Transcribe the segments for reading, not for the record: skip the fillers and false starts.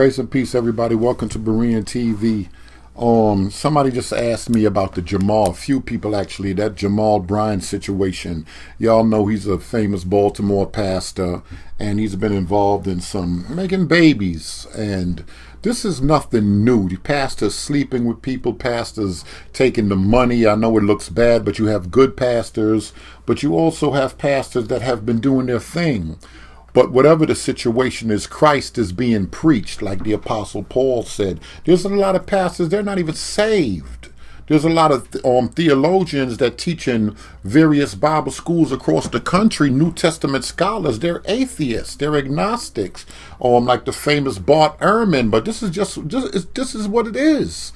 Grace and peace, everybody. Welcome to Bryant TV. Somebody just asked me about the Jamal. A few people actually. That Jamal Bryant situation. Y'all know he's a famous Baltimore pastor, and he's been involved in some making babies. And this is nothing new. The pastors sleeping with people, pastors taking the money. I know it looks bad, but you have good pastors, but you also have pastors that have been doing their thing. But whatever the situation is, Christ is being preached, like the Apostle Paul said. There's a lot of pastors, they're not even saved. There's a lot of theologians that teach in various Bible schools across the country, New Testament scholars. They're atheists, they're agnostics, like the famous Bart Ehrman. But this is this is what it is.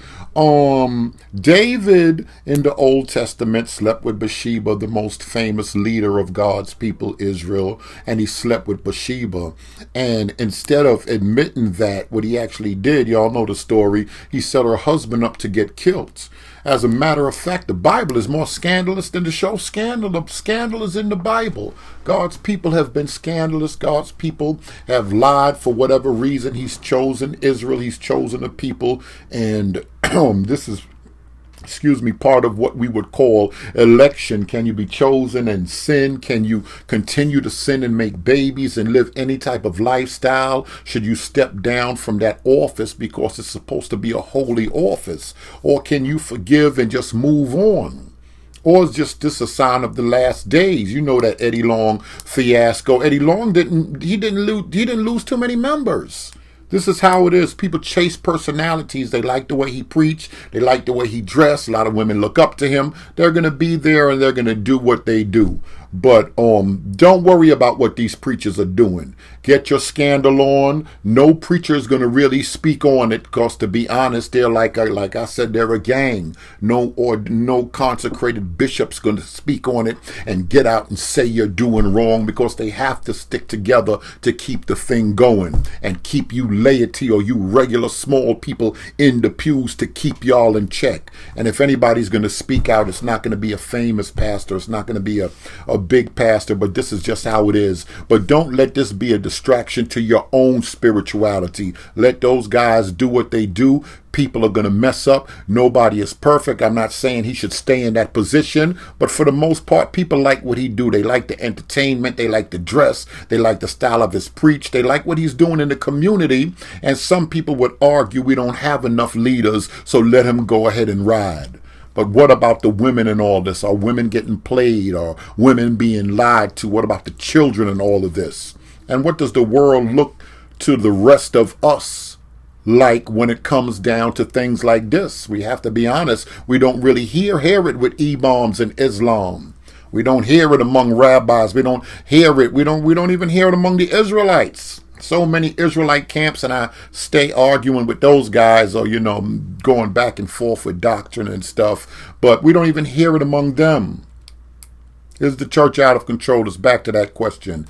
David in the Old Testament slept with Bathsheba, the most famous leader of God's people, Israel, and he slept with Bathsheba. And instead of admitting that, what he actually did, y'all know the story, he set her husband up to get killed. As a matter of fact, the Bible is more scandalous than the show Scandal. Scandal is in the Bible. God's people have been scandalous. God's people have lied for whatever reason. He's chosen Israel. He's chosen a people. And this is, part of what we would call election. Can you be chosen and sin? Can you continue to sin and make babies and live any type of lifestyle? Should you step down from that office because it's supposed to be a holy office? Or can you forgive and just move on? Or is just this a sign of the last days? You know that Eddie Long fiasco. Eddie Long didn't lose too many members. This is how it is. People chase personalities. They like the way he preached. They like the way he dressed. A lot of women look up to him. They're going to be there and they're going to do what they do. But don't worry about what these preachers are doing. Get your scandal on. No preacher is going to really speak on it because, to be honest, they're like I said, they're a gang. No consecrated bishop's going to speak on it and get out and say you're doing wrong, because they have to stick together to keep the thing going and keep you laity or you regular small people in the pews to keep y'all in check. And if anybody's going to speak out, it's not going to be a famous pastor. It's not going to be a big pastor, but this is just how it is. But don't let this be a distraction to your own spirituality. Let those guys do what they do. People are going to mess up. Nobody is perfect. I'm not saying he should stay in that position, but for the most part, people like what he do. They like the entertainment. They like the dress. They like the style of his preach. They like what he's doing in the community. And some people would argue we don't have enough leaders, so let him go ahead and ride. But what about the women in all this? Are women getting played? Are women being lied to? What about the children in all of this? And what does the world look to the rest of us like when it comes down to things like this? We have to be honest. We don't really hear it with imams and Islam. We don't hear it among rabbis. We don't hear it. We don't even hear it among the Israelites. So many Israelite camps, and I stay arguing with those guys, or going back and forth with doctrine and stuff, but we don't even hear it among them. Is the church out of control? It's back to that question.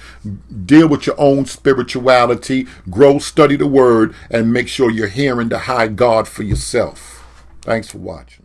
Deal with your own spirituality, grow, study the word, and make sure you're hearing the high God for yourself. Thanks for watching.